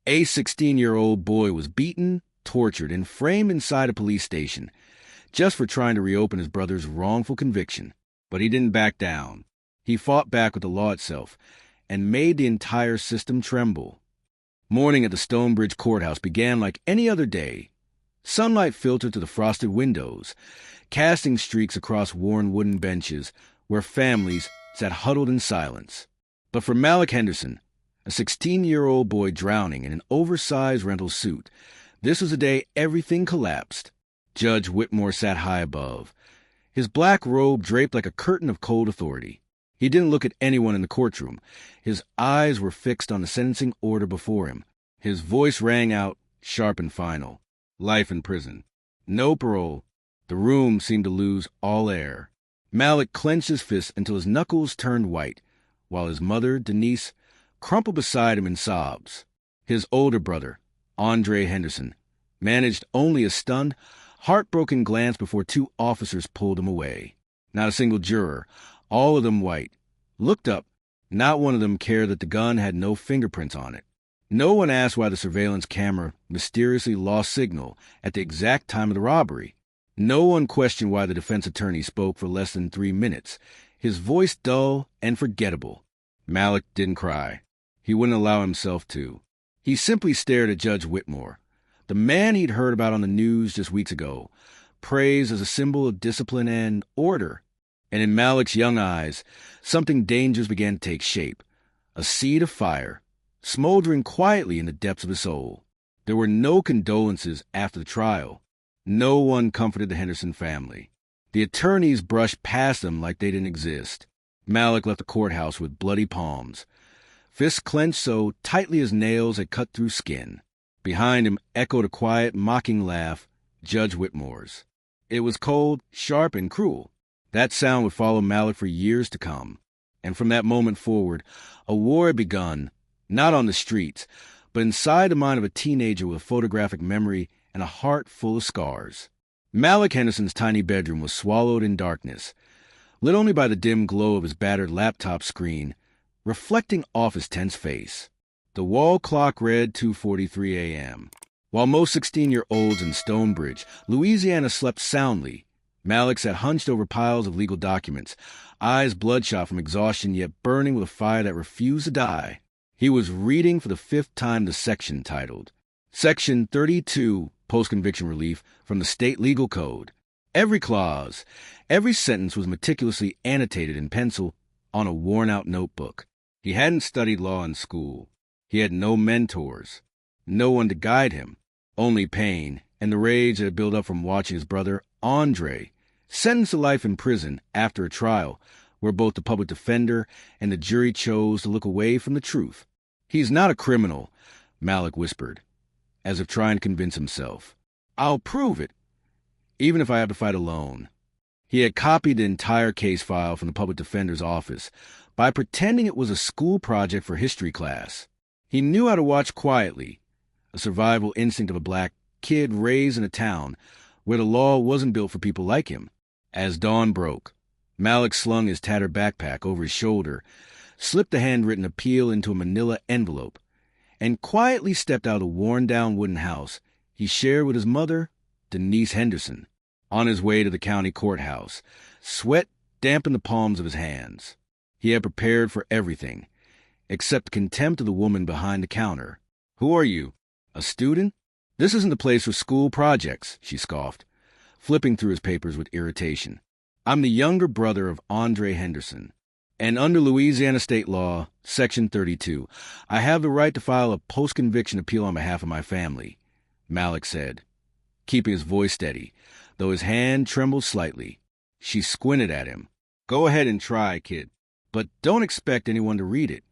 A 16-year-old boy was beaten, tortured, and framed inside a police station just for trying to reopen his brother's wrongful conviction. But he didn't back down. He fought back with the law itself and made the entire system tremble. Morning at the Stonebridge courthouse began like any other day. Sunlight filtered through the frosted windows, casting streaks across worn wooden benches where families sat huddled in silence. But for Malik Henderson, a 16-year-old boy drowning in an oversized rental suit, this was a day everything collapsed. Judge Whitmore sat high above, his black robe draped like a curtain of cold authority. He didn't look at anyone in the courtroom. His eyes were fixed on the sentencing order before him. His voice rang out, sharp and final. Life in prison. No parole. The room seemed to lose all air. Malik clenched his fists until his knuckles turned white, while his mother, Denise, crumpled beside him in sobs. His older brother, Andre Henderson, managed only a stunned, heartbroken glance before two officers pulled him away. Not a single juror, all of them white, looked up. Not one of them cared that the gun had no fingerprints on it. No one asked why the surveillance camera mysteriously lost signal at the exact time of the robbery. No one questioned why the defense attorney spoke for less than 3 minutes, his voice dull and forgettable. Malik didn't cry. He wouldn't allow himself to. He simply stared at Judge Whitmore, the man he'd heard about on the news just weeks ago, praised as a symbol of discipline and order. And in Malik's young eyes, something dangerous began to take shape, a seed of fire, smoldering quietly in the depths of his soul. There were no condolences after the trial. No one comforted the Henderson family. The attorneys brushed past them like they didn't exist. Malik left the courthouse with bloody palms, fists clenched so tightly his nails had cut through skin. Behind him echoed a quiet, mocking laugh, Judge Whitmore's. It was cold, sharp, and cruel. That sound would follow Malik for years to come. And from that moment forward, a war had begun, not on the streets, but inside the mind of a teenager with a photographic memory and a heart full of scars. Malik Henderson's tiny bedroom was swallowed in darkness, lit only by the dim glow of his battered laptop screen, reflecting off his tense face. The wall clock read 2:43 a.m. While most 16-year-olds in Stonebridge, Louisiana slept soundly, Malik sat hunched over piles of legal documents, eyes bloodshot from exhaustion yet burning with a fire that refused to die. He was reading for the 5th time the section titled Section 32, Post-Conviction Relief from the State Legal Code. Every clause, every sentence was meticulously annotated in pencil on a worn-out notebook. He hadn't studied law in school. He had no mentors, no one to guide him, only pain and the rage that had built up from watching his brother, Andre, sentenced to life in prison after a trial where both the public defender and the jury chose to look away from the truth. He's not a criminal, Malik whispered, as if trying to convince himself. I'll prove it, even if I have to fight alone. He had copied the entire case file from the public defender's office by pretending it was a school project for history class. He knew how to watch quietly, a survival instinct of a black kid raised in a town where the law wasn't built for people like him. As dawn broke, Malik slung his tattered backpack over his shoulder, slipped the handwritten appeal into a manila envelope, and quietly stepped out of the worn-down wooden house he shared with his mother, Denise Henderson. On his way to the county courthouse, sweat dampened the palms of his hands. He had prepared for everything, except contempt of the woman behind the counter. Who are you? A student? This isn't the place for school projects, she scoffed, flipping through his papers with irritation. I'm the younger brother of Andre Henderson, and under Louisiana state law, Section 32, I have the right to file a post-conviction appeal on behalf of my family, Malik said, keeping his voice steady, though his hand trembled slightly. She squinted at him. Go ahead and try, kid, but don't expect anyone to read it.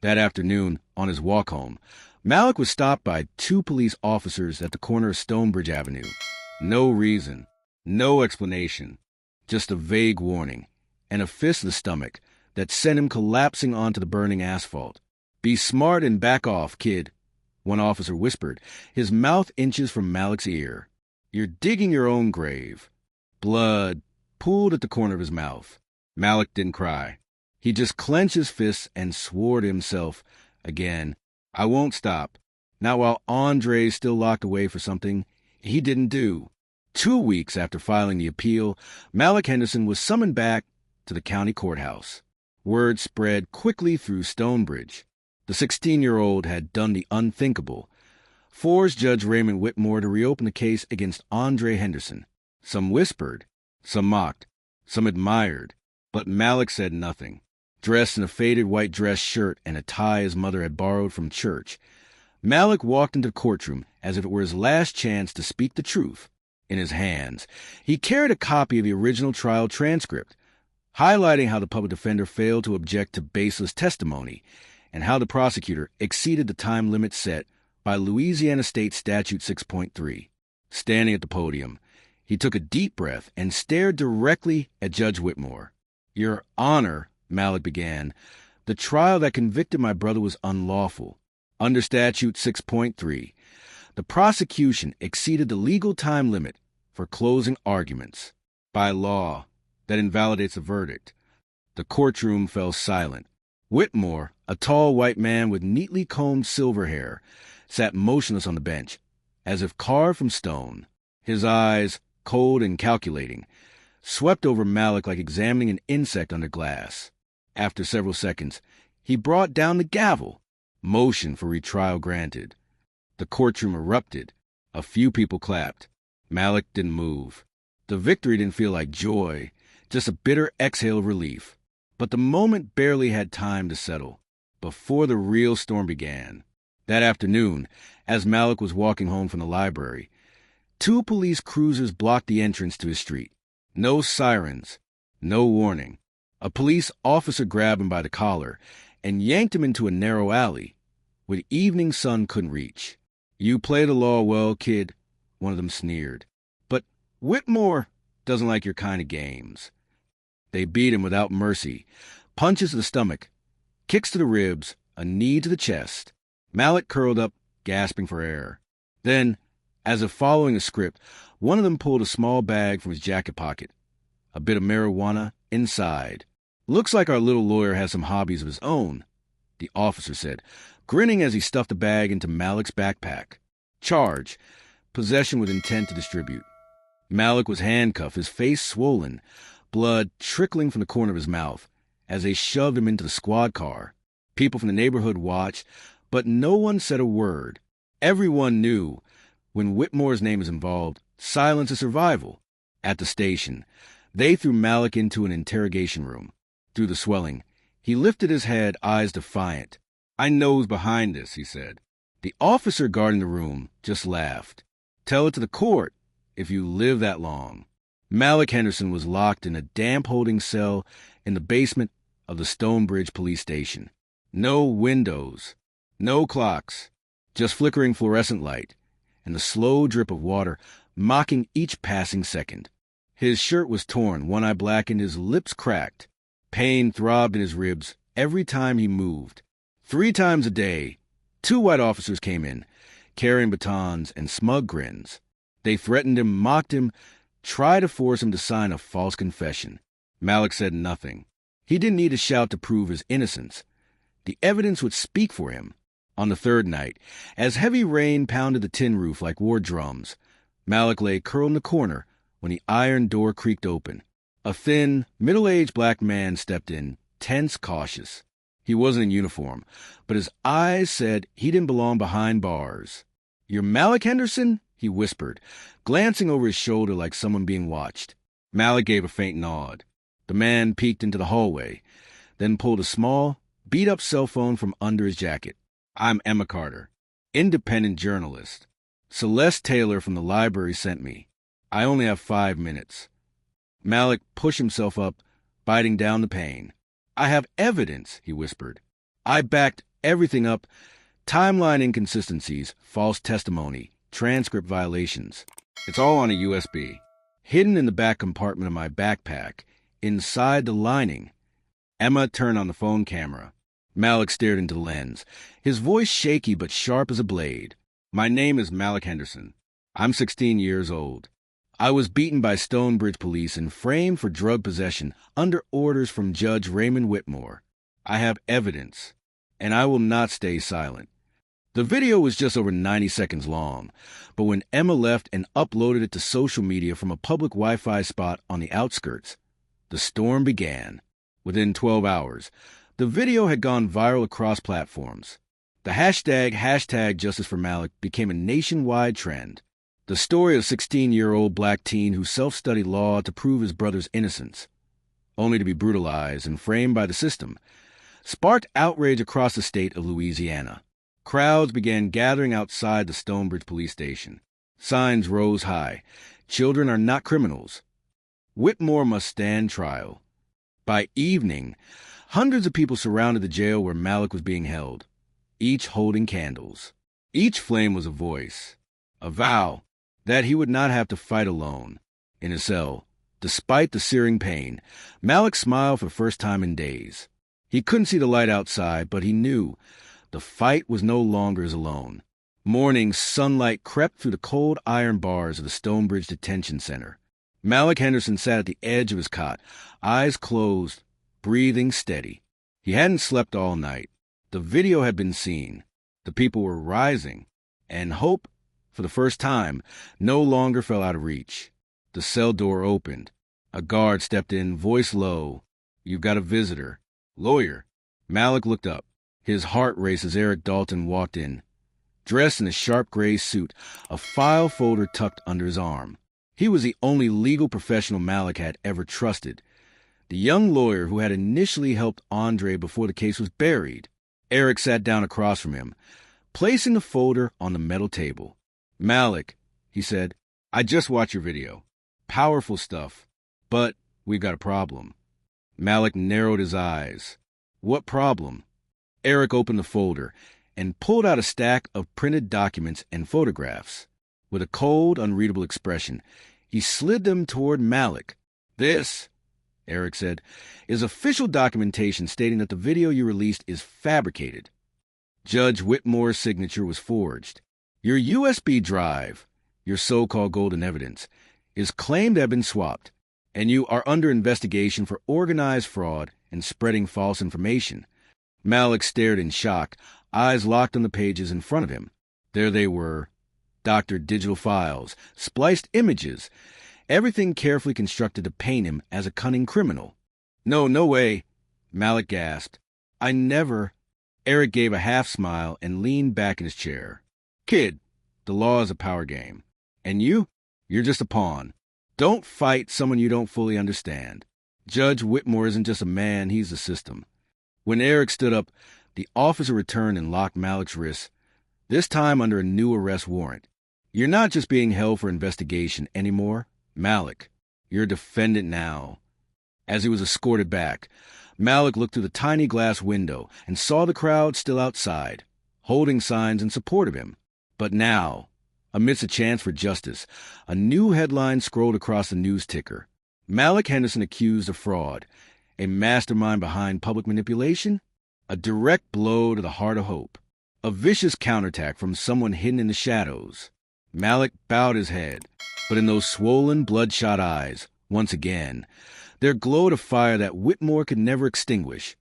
That afternoon, on his walk home, Malik was stopped by 2 police officers at the corner of Stonebridge Avenue. No reason, no explanation, just a vague warning, and a fist to the stomach that sent him collapsing onto the burning asphalt. Be smart and back off, kid, one officer whispered, his mouth inches from Malik's ear. You're digging your own grave. Blood pooled at the corner of his mouth. Malik didn't cry. He just clenched his fists and swore to himself again, I won't stop. Not while Andre's still locked away for something he didn't do. 2 weeks after filing the appeal, Malik Henderson was summoned back to the county courthouse. Word spread quickly through Stonebridge. The 16-year-old had done the unthinkable, forced Judge Raymond Whitmore to reopen the case against Andre Henderson. Some whispered, some mocked, some admired, but Malik said nothing. Dressed in a faded white dress shirt and a tie his mother had borrowed from church, Malik walked into the courtroom as if it were his last chance to speak the truth. In his hands, he carried a copy of the original trial transcript, highlighting how the public defender failed to object to baseless testimony and how the prosecutor exceeded the time limit set by Louisiana State Statute 6.3. Standing at the podium, he took a deep breath and stared directly at Judge Whitmore. "Your Honor," Malik began, "the trial that convicted my brother was unlawful. Under Statute 6.3, the prosecution exceeded the legal time limit for closing arguments. By law, that invalidates the verdict." The courtroom fell silent. Whitmore, a tall white man with neatly combed silver hair, sat motionless on the bench, as if carved from stone. His eyes, cold and calculating, swept over Malik like examining an insect under glass. After several seconds, he brought down the gavel. Motion for retrial granted. The courtroom erupted. A few people clapped. Malik didn't move. The victory didn't feel like joy, just a bitter exhale of relief. But the moment barely had time to settle, before the real storm began. That afternoon, as Malik was walking home from the library, 2 police cruisers blocked the entrance to his street. No sirens, no warning. A police officer grabbed him by the collar and yanked him into a narrow alley where the evening sun couldn't reach. "You play the law well, kid," one of them sneered. "But Whitmore doesn't like your kind of games." They beat him without mercy. Punches to the stomach, kicks to the ribs, a knee to the chest. Malik curled up, gasping for air. Then, as if following a script, one of them pulled a small bag from his jacket pocket. A bit of marijuana inside. "Looks like our little lawyer has some hobbies of his own," the officer said, grinning as he stuffed the bag into Malik's backpack. "Charge: possession with intent to distribute." Malik was handcuffed, his face swollen, blood trickling from the corner of his mouth, as they shoved him into the squad car. People from the neighborhood watched, but no one said a word. Everyone knew, when Whitmore's name is involved, silence is survival. At the station, they threw Malik into an interrogation room. Through the swelling, he lifted his head, eyes defiant. "I know who's behind this," he said. The officer guarding the room just laughed. "Tell it to the court, if you live that long." Malik Henderson was locked in a damp holding cell in the basement of the Stonebridge police station. No windows, no clocks, just flickering fluorescent light and the slow drip of water mocking each passing second. His shirt was torn, one eye blackened, his lips cracked. Pain throbbed in his ribs every time he moved. 3 times a day, 2 white officers came in, carrying batons and smug grins. They threatened him, mocked him, tried to force him to sign a false confession. Malik said nothing. He didn't need to shout to prove his innocence. The evidence would speak for him. On the 3rd night, as heavy rain pounded the tin roof like war drums, Malik lay curled in the corner when the iron door creaked open. A thin, middle-aged black man stepped in, tense, cautious. He wasn't in uniform, but his eyes said he didn't belong behind bars. "You're Malik Henderson?" he whispered, glancing over his shoulder like someone being watched. Malik gave a faint nod. The man peeked into the hallway, then pulled a small, beat-up cell phone from under his jacket. "I'm Emma Carter, independent journalist. Celeste Taylor from the library sent me. I only have 5 minutes." Malik pushed himself up, biting down the pain. "I have evidence," he whispered. "I backed everything up. Timeline inconsistencies, false testimony, transcript violations. It's all on a USB. Hidden in the back compartment of my backpack, inside the lining." Emma turned on the phone camera. Malik stared into the lens, his voice shaky but sharp as a blade. "My name is Malik Henderson. I'm 16 years old. I was beaten by Stonebridge police and framed for drug possession under orders from Judge Raymond Whitmore. I have evidence, and I will not stay silent. The video was just over 90 seconds long, but when Emma left and uploaded it to social media from a public Wi-Fi spot on the outskirts, the storm began. Within 12 hours, the video had gone viral across platforms. The hashtag Justice for Malik became a nationwide trend. The story of a 16-year-old black teen who self-studied law to prove his brother's innocence, only to be brutalized and framed by the system, sparked outrage across the state of Louisiana. Crowds began gathering outside the Stonebridge police station. Signs rose high. Children are not criminals. Whitmore must stand trial. By evening, hundreds of people surrounded the jail where Malik was being held, each holding candles. Each flame was a voice, a vow that he would not have to fight alone. In his cell, despite the searing pain, Malik smiled for the first time in days. He couldn't see the light outside, but he knew the fight was no longer his alone. Morning sunlight crept through the cold iron bars of the Stonebridge Detention Center. Malik Henderson sat at the edge of his cot, eyes closed, breathing steady. He hadn't slept all night. The video had been seen. The people were rising, and hope, for the first time, no longer fell out of reach. The cell door opened. A guard stepped in, voice low. "You've got a visitor." "Lawyer." Malik looked up. His heart raced as Eric Dalton walked in, dressed in a sharp gray suit, a file folder tucked under his arm. He was the only legal professional Malik had ever trusted, the young lawyer who had initially helped Andre before the case was buried. Eric sat down across from him, placing the folder on the metal table. "Malik," he said, "I just watched your video. Powerful stuff, but we've got a problem." Malik narrowed his eyes. "What problem?" Eric opened the folder and pulled out a stack of printed documents and photographs. With a cold, unreadable expression, he slid them toward Malik. "This," Eric said, "is official documentation stating that the video you released is fabricated. Judge Whitmore's signature was forged. Your USB drive, your so-called golden evidence, is claimed to have been swapped, and you are under investigation for organized fraud and spreading false information." Malik stared in shock, eyes locked on the pages in front of him. There they were, doctored digital files, spliced images, everything carefully constructed to paint him as a cunning criminal. No way," Malik gasped. "I never—" Eric gave a half-smile and leaned back in his chair. "Kid, the law is a power game. And you're just a pawn. Don't fight someone you don't fully understand. Judge Whitmore isn't just a man, he's the system." When Eric stood up, the officer returned and locked Malik's wrists, this time under a new arrest warrant. "You're not just being held for investigation anymore, Malik. You're a defendant now." As he was escorted back, Malik looked through the tiny glass window and saw the crowd still outside, holding signs in support of him. But now, amidst a chance for justice, a new headline scrolled across the news ticker. "Malik Henderson accused of fraud. A mastermind behind public manipulation? A direct blow to the heart of hope. A vicious counterattack from someone hidden in the shadows." Malik bowed his head, but in those swollen, bloodshot eyes, once again, there glowed a fire that Whitmore could never extinguish,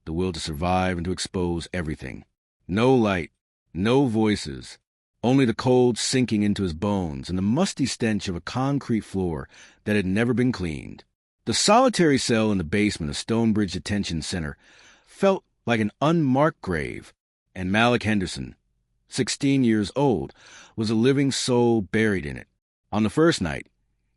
the will to survive and to expose everything. No light, no voices, only the cold sinking into his bones and the musty stench of a concrete floor that had never been cleaned. The solitary cell in the basement of Stonebridge Detention Center felt like an unmarked grave, and Malik Henderson, 16 years old, was a living soul buried in it. On the first night,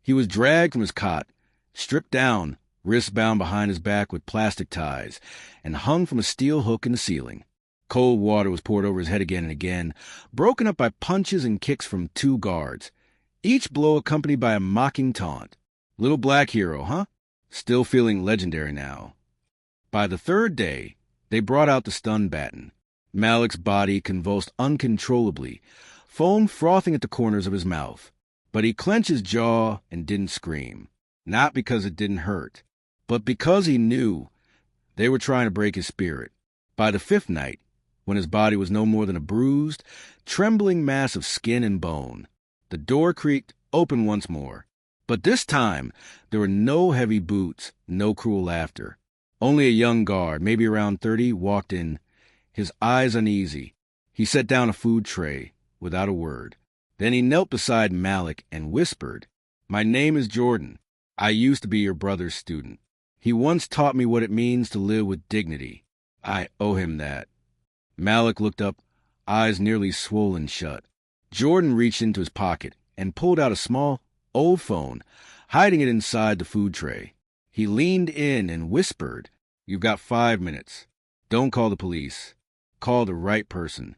he was dragged from his cot, stripped down, wrists bound behind his back with plastic ties, and hung from a steel hook in the ceiling. Cold water was poured over his head again and again, broken up by punches and kicks from 2 guards, each blow accompanied by a mocking taunt. "Little black hero, huh? Still feeling legendary now." By the 3rd day, they brought out the stun baton. Malik's body convulsed uncontrollably, foam frothing at the corners of his mouth. But he clenched his jaw and didn't scream. Not because it didn't hurt, but because he knew they were trying to break his spirit. By the 5th night, when his body was no more than a bruised, trembling mass of skin and bone, the door creaked open once more. But this time, there were no heavy boots, no cruel laughter. Only a young guard, maybe around 30, walked in, his eyes uneasy, He set down a food tray without a word. Then he knelt beside Malik and whispered, "My name is Jordan. I used to be your brother's student. He once taught me what it means to live with dignity. I owe him that." Malik looked up, eyes nearly swollen shut. Jordan reached into his pocket and pulled out a small, old phone, hiding it inside the food tray. He leaned in and whispered, "You've got 5 minutes. Don't call the police. Call the right person."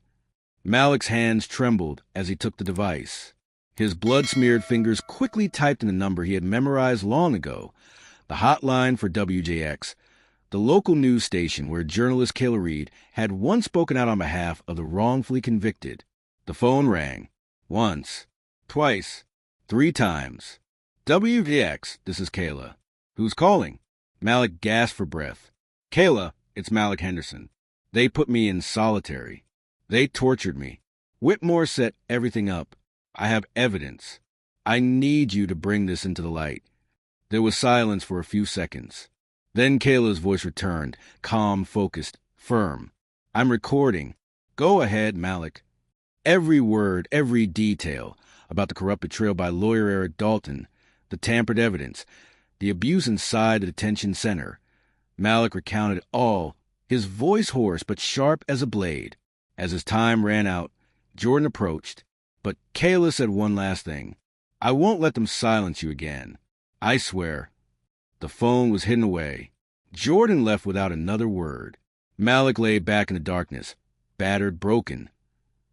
Malik's hands trembled as he took the device. His blood-smeared fingers quickly typed in the number he had memorized long ago, the hotline for WJX, the local news station where journalist Kayla Reed had once spoken out on behalf of the wrongfully convicted. The phone rang. Once, twice, 3 times. "WJX, this is Kayla." "Who's calling?" Malik gasped for breath. "Kayla, it's Malik Henderson. They put me in solitary. They tortured me. Whitmore set everything up. I have evidence. I need you to bring this into the light." There was silence for a few seconds. Then Kayla's voice returned, calm, focused, firm. "I'm recording. Go ahead, Malik. Every word, every detail about the corrupt betrayal by lawyer Eric Dalton, the tampered evidence, the abuse inside the detention center." Malik recounted it all, his voice hoarse but sharp as a blade. As his time ran out, Jordan approached, but Kayla said one last thing. "I won't let them silence you again. I swear." The phone was hidden away. Jordan left without another word. Malik lay back in the darkness, battered, broken.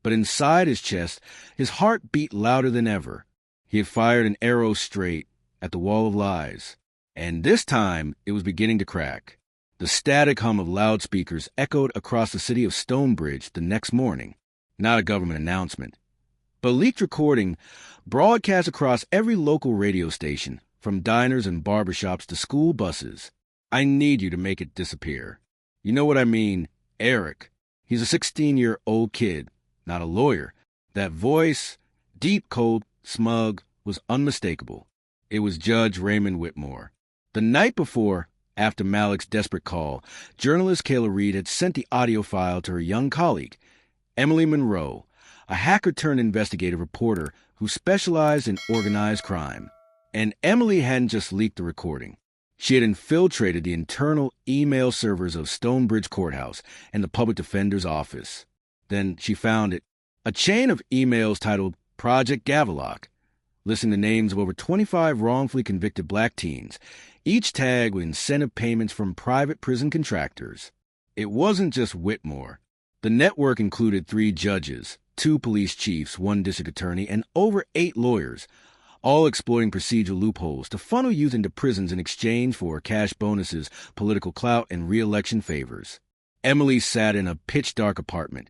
But inside his chest, his heart beat louder than ever. He had fired an arrow straight at the wall of lies, and this time it was beginning to crack. The static hum of loudspeakers echoed across the city of Stonebridge the next morning. Not a government announcement, but leaked recording broadcast across every local radio station, from diners and barbershops to school buses. "I need you to make it disappear. You know what I mean, Eric. He's a 16-year-old kid, not a lawyer." That voice, deep, cold, smug, was unmistakable. It was Judge Raymond Whitmore. The night before, after Malik's desperate call, journalist Kayla Reed had sent the audio file to her young colleague, Emily Monroe, a hacker-turned-investigative reporter who specialized in organized crime. And Emily hadn't just leaked the recording. She had infiltrated the internal email servers of Stonebridge Courthouse and the public defender's office. Then she found it, a chain of emails titled Project Gavelock, listing the names of over 25 wrongfully convicted black teens, each tagged with incentive payments from private prison contractors. It wasn't just Whitmore. The network included 3 judges, 2 police chiefs, 1 district attorney, and over 8 lawyers, all exploiting procedural loopholes to funnel youth into prisons in exchange for cash bonuses, political clout, and re-election favors. Emily sat in a pitch-dark apartment,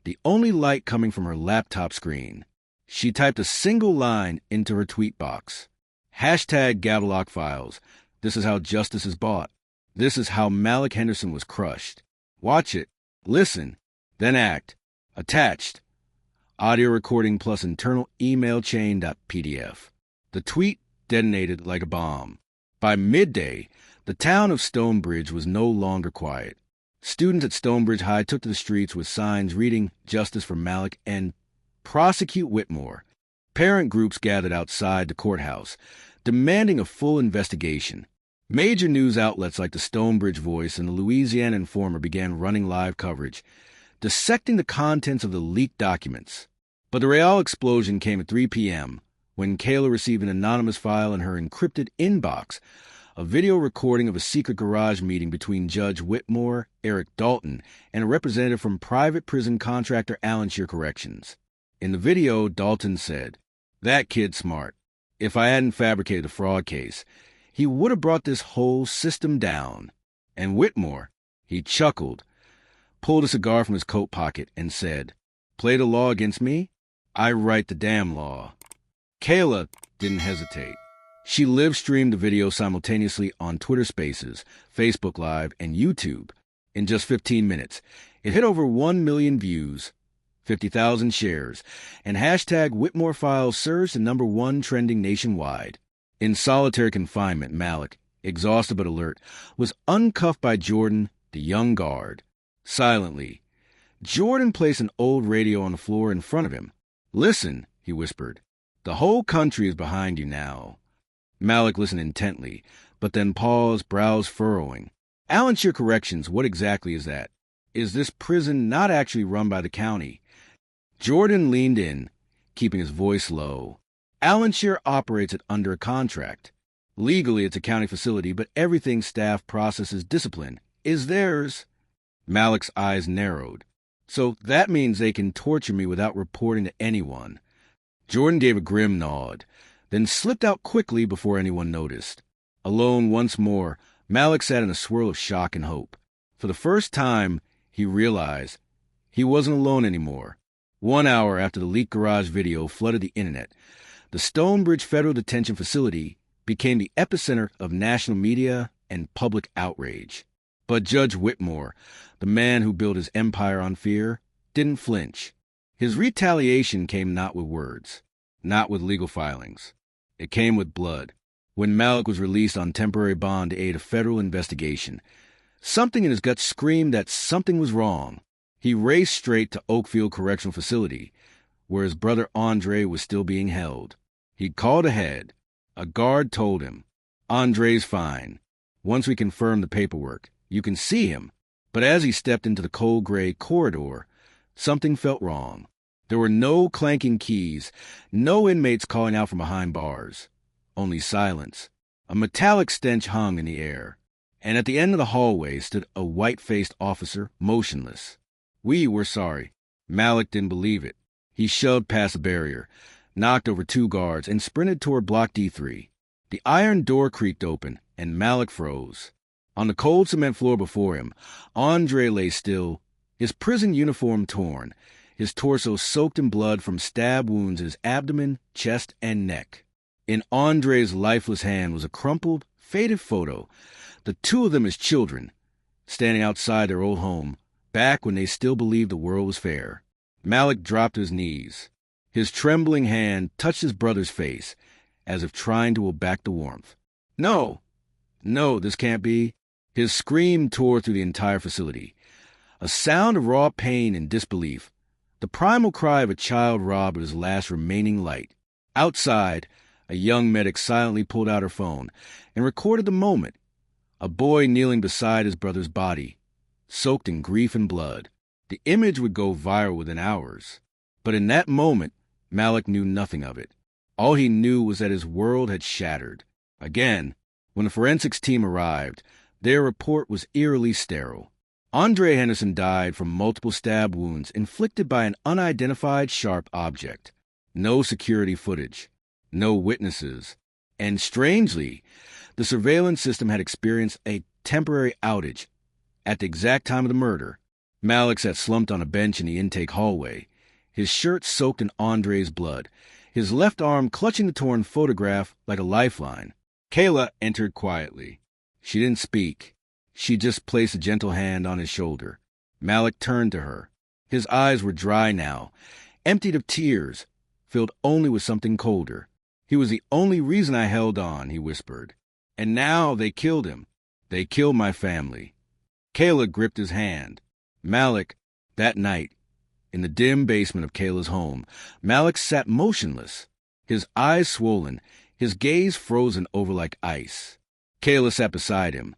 the only light coming from her laptop screen. She typed a single line into her tweet box. #Gavelock Files. This is how justice is bought. This is how Malik Henderson was crushed. Watch it. Listen. Then act. Attached. Audio recording plus internal email chain.pdf. The tweet detonated like a bomb. By midday, the town of Stonebridge was no longer quiet. Students at Stonebridge High took to the streets with signs reading "Justice for Malik" and "Prosecute Whitmore." Parent groups gathered outside the courthouse, demanding a full investigation. Major news outlets like the Stonebridge Voice and the Louisiana Informer began running live coverage, dissecting the contents of the leaked documents. But the real explosion came at 3 p.m., when Kayla received an anonymous file in her encrypted inbox, a video recording of a secret garage meeting between Judge Whitmore, Eric Dalton, and a representative from private prison contractor Allenshire Corrections. In the video, Dalton said, "That kid's smart. If I hadn't fabricated a fraud case, he would have brought this whole system down." And Whitmore, he chuckled, pulled a cigar from his coat pocket, and said, "Play the law against me? I write the damn law." Kayla didn't hesitate. She live-streamed the video simultaneously on Twitter Spaces, Facebook Live, and YouTube. In just 15 minutes, it hit over 1 million views, 50,000 shares, and #Whitmore Files surged to #1 trending nationwide. In solitary confinement, Malik, exhausted but alert, was uncuffed by Jordan, the young guard. Silently, Jordan placed an old radio on the floor in front of him. "Listen," he whispered. "The whole country is behind you now." Malik listened intently, but then paused, brows furrowing. "Allenshire Corrections, what exactly is that? Is this prison not actually run by the county?" Jordan leaned in, keeping his voice low. "Allenshire operates it under a contract. Legally, it's a county facility, but everything staff processes discipline is theirs." Malik's eyes narrowed. "So that means they can torture me without reporting to anyone." Jordan gave a grim nod, then slipped out quickly before anyone noticed. Alone once more, Malik sat in a swirl of shock and hope. For the first time, he realized he wasn't alone anymore. 1 hour after the leaked garage video flooded the internet, the Stonebridge Federal Detention Facility became the epicenter of national media and public outrage. But Judge Whitmore, the man who built his empire on fear, didn't flinch. His retaliation came not with words, not with legal filings. It came with blood. When Malik was released on temporary bond to aid a federal investigation, something in his gut screamed that something was wrong. He raced straight to Oakfield Correctional Facility, where his brother Andre was still being held. He called ahead. A guard told him, "Andre's fine. Once we confirm the paperwork, you can see him." But as he stepped into the cold gray corridor, something felt wrong. There were no clanking keys, no inmates calling out from behind bars. Only silence. A metallic stench hung in the air. And at the end of the hallway stood a white-faced officer, motionless. We're sorry." Malik didn't believe it. He shoved past the barrier, knocked over 2 guards, and sprinted toward Block D3. The iron door creaked open, and Malik froze. On the cold cement floor before him, Andre lay still, his prison uniform torn, his torso soaked in blood from stab wounds in his abdomen, chest, and neck. In Andre's lifeless hand was a crumpled, faded photo, the 2 of them as children, standing outside their old home, back when they still believed the world was fair. Malik dropped to his knees. His trembling hand touched his brother's face, as if trying to hold back the warmth. No, this can't be." His scream tore through the entire facility. A sound of raw pain and disbelief, the primal cry of a child robbed of his last remaining light. Outside, a young medic silently pulled out her phone and recorded the moment. A boy kneeling beside his brother's body, soaked in grief and blood. The image would go viral within hours. But in that moment, Malik knew nothing of it. All he knew was that his world had shattered. Again, when the forensics team arrived, their report was eerily sterile. Andre Henderson died from multiple stab wounds inflicted by an unidentified sharp object. No security footage, no witnesses, and strangely, the surveillance system had experienced a temporary outage. At the exact time of the murder, Malik sat slumped on a bench in the intake hallway, his shirt soaked in Andre's blood, his left arm clutching the torn photograph like a lifeline. Kayla entered quietly. She didn't speak. She just placed a gentle hand on his shoulder. Malik turned to her. His eyes were dry now, emptied of tears, filled only with something colder. "He was the only reason I held on," he whispered. "And now they killed him. They killed my family." Kayla gripped his hand. Malik, that night, in the dim basement of Kayla's home, Malik sat motionless, his eyes swollen, his gaze frozen over like ice. Kayla sat beside him,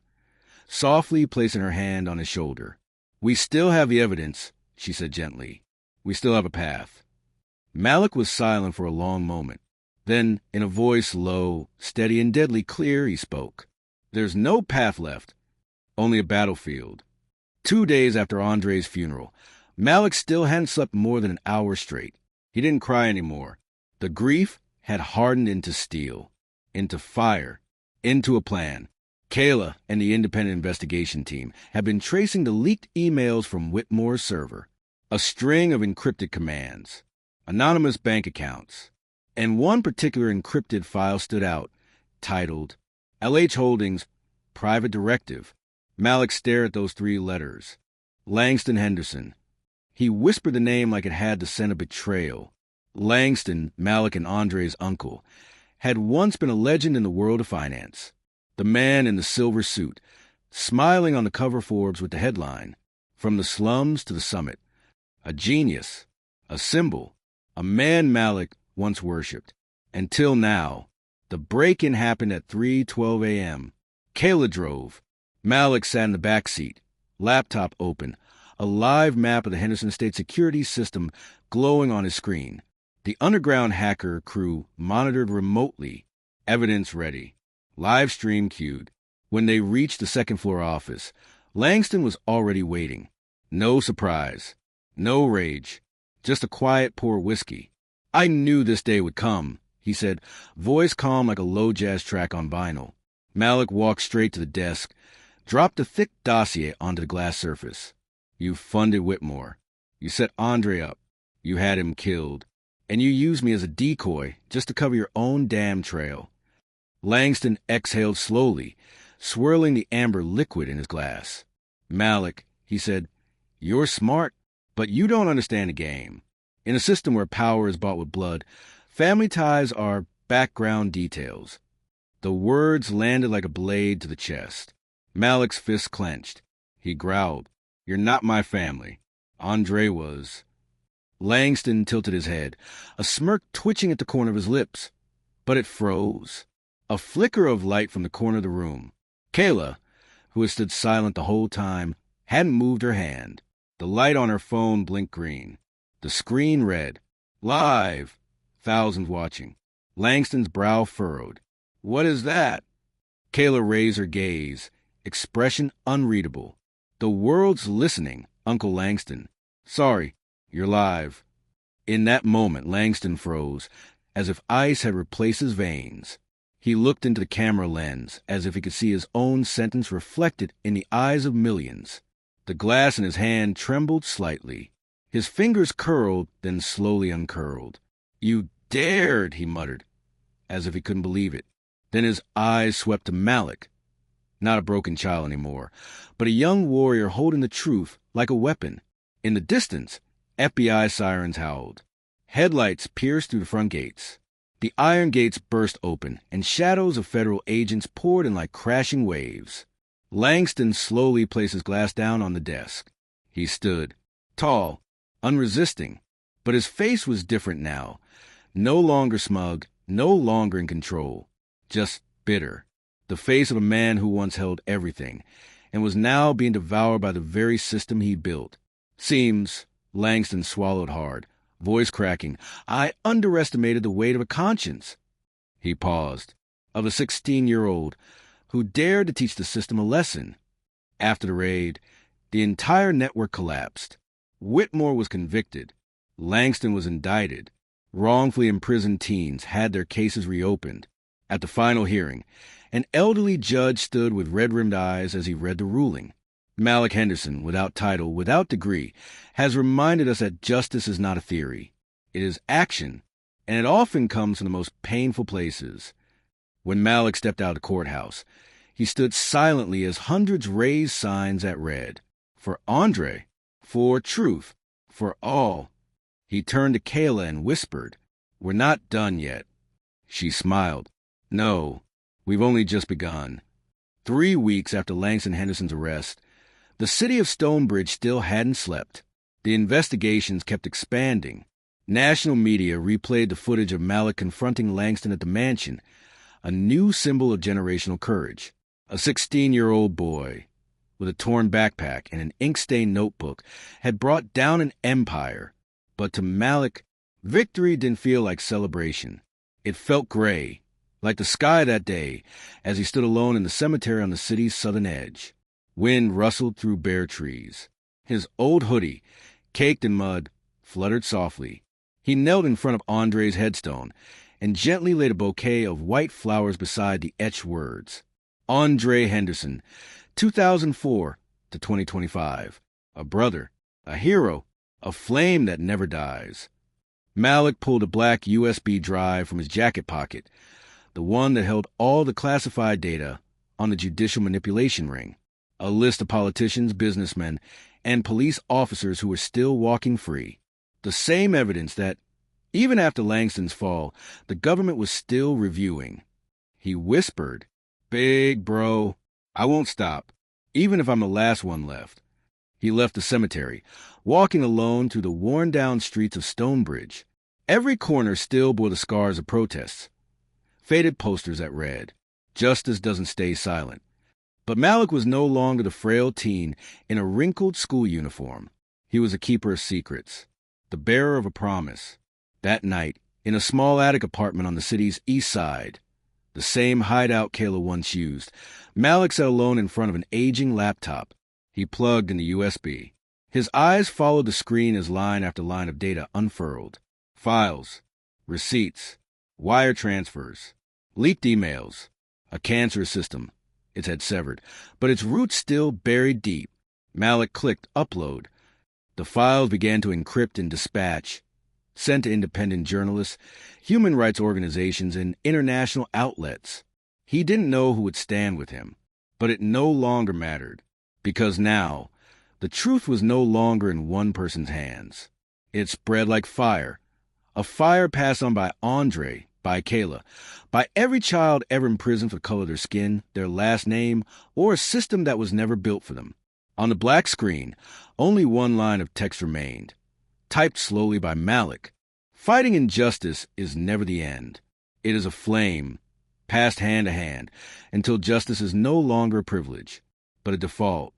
softly placing her hand on his shoulder. "We still have the evidence," she said gently. "We still have a path." Malik was silent for a long moment. Then, in a voice low, steady, and deadly clear, he spoke. "There's no path left, only a battlefield." 2 days after Andre's funeral, Malik still hadn't slept more than an hour straight. He didn't cry anymore. The grief had hardened into steel, into fire, into a plan. Kayla and the independent investigation team had been tracing the leaked emails from Whitmore's server, a string of encrypted commands, anonymous bank accounts, and one particular encrypted file stood out, titled LH Holdings Private Directive. Malik stared at those 3 letters. Langston Henderson. He whispered the name like it had the scent of betrayal. Langston, Malik and Andre's uncle, had once been a legend in the world of finance. The man in the silver suit, smiling on the cover of Forbes with the headline, "From the Slums to the Summit, A genius, a symbol, a man Malik once worshipped. Until now. The break-in happened at 3:12 a.m. Kayla drove. Malik sat in the back seat, laptop open, a live map of the Henderson State security system glowing on his screen. The underground hacker crew monitored remotely, evidence ready, live stream queued. When they reached the second-floor office, Langston was already waiting. No surprise, no rage, just a quiet pour whiskey. "I knew this day would come," he said, voice calm like a low jazz track on vinyl. Malik walked straight to the desk, dropped a thick dossier onto the glass surface. "You funded Whitmore. You set Andre up. You had him killed. And you used me as a decoy just to cover your own damn trail." Langston exhaled slowly, swirling the amber liquid in his glass. "Malik," he said, "you're smart, but you don't understand the game. In a system where power is bought with blood, family ties are background details." The words landed like a blade to the chest. Malik's fist clenched. He growled, "You're not my family. Andre was." Langston tilted his head, a smirk twitching at the corner of his lips. But it froze. A flicker of light from the corner of the room. Kayla, who had stood silent the whole time, hadn't moved her hand. The light on her phone blinked green. The screen read, "Live. Thousands watching." Langston's brow furrowed. "What is that?" Kayla raised her gaze, expression unreadable. "The world's listening, Uncle Langston. Sorry, you're live." In that moment, Langston froze, as if ice had replaced his veins. He looked into the camera lens, as if he could see his own sentence reflected in the eyes of millions. The glass in his hand trembled slightly. His fingers curled, then slowly uncurled. "You dared," he muttered, as if he couldn't believe it. Then his eyes swept to Malik. Not a broken child anymore, but a young warrior holding the truth like a weapon. In the distance, FBI sirens howled. Headlights pierced through the front gates. The iron gates burst open, and shadows of federal agents poured in like crashing waves. Langston slowly placed his glass down on the desk. He stood, tall, unresisting, but his face was different now. No longer smug, no longer in control, just bitter. The face of a man who once held everything, and was now being devoured by the very system he built. "Seems," Langston swallowed hard, voice cracking, "I underestimated the weight of a conscience." He paused. Of a 16-year-old who dared to teach the system a lesson. After the raid, the entire network collapsed. Whitmore was convicted. Langston was indicted. Wrongfully imprisoned teens had their cases reopened. At the final hearing, an elderly judge stood with red-rimmed eyes as he read the ruling. Malik Henderson, without title, without degree, has reminded us that justice is not a theory. It is action, and it often comes from the most painful places. When Malik stepped out of the courthouse, he stood silently as hundreds raised signs that read, "For Andre, for truth, for all." He turned to Kayla and whispered, "We're not done yet." She smiled. "No, we've only just begun." 3 weeks after Langston Henderson's arrest, the city of Stonebridge still hadn't slept. The investigations kept expanding. National media replayed the footage of Malik confronting Langston at the mansion, a new symbol of generational courage. A 16-year-old boy, with a torn backpack and an ink-stained notebook, had brought down an empire. But to Malik, victory didn't feel like celebration. It felt gray, like the sky that day, as he stood alone in the cemetery on the city's southern edge. Wind rustled through bare trees. His old hoodie, caked in mud, fluttered softly. He knelt in front of Andre's headstone and gently laid a bouquet of white flowers beside the etched words. Andre Henderson, 2004 to 2025. A brother, a hero, a flame that never dies. Malik pulled a black USB drive from his jacket pocket, the one that held all the classified data on the judicial manipulation ring. A list of politicians, businessmen, and police officers who were still walking free. The same evidence that, even after Langston's fall, the government was still reviewing. He whispered, "Big bro, I won't stop, even if I'm the last one left." He left the cemetery, walking alone through the worn-down streets of Stonebridge. Every corner still bore the scars of protests. Faded posters that read, "Justice doesn't stay silent." But Malik was no longer the frail teen in a wrinkled school uniform. He was a keeper of secrets, the bearer of a promise. That night, in a small attic apartment on the city's east side, the same hideout Kayla once used, Malik sat alone in front of an aging laptop. He plugged in the USB. His eyes followed the screen as line after line of data unfurled. Files, receipts, wire transfers, leaked emails, a cancerous system. It had severed, but its roots still buried deep. Malik clicked upload. The files began to encrypt and dispatch, sent to independent journalists, human rights organizations, and international outlets. He didn't know who would stand with him, but it no longer mattered, because now the truth was no longer in one person's hands. It spread like fire, a fire passed on by Andre, by Kayla, by every child ever imprisoned for the color of their skin, their last name, or a system that was never built for them. On the black screen, only one line of text remained, typed slowly by Malik. Fighting injustice is never the end. It is a flame, passed hand to hand, until justice is no longer a privilege, but a default.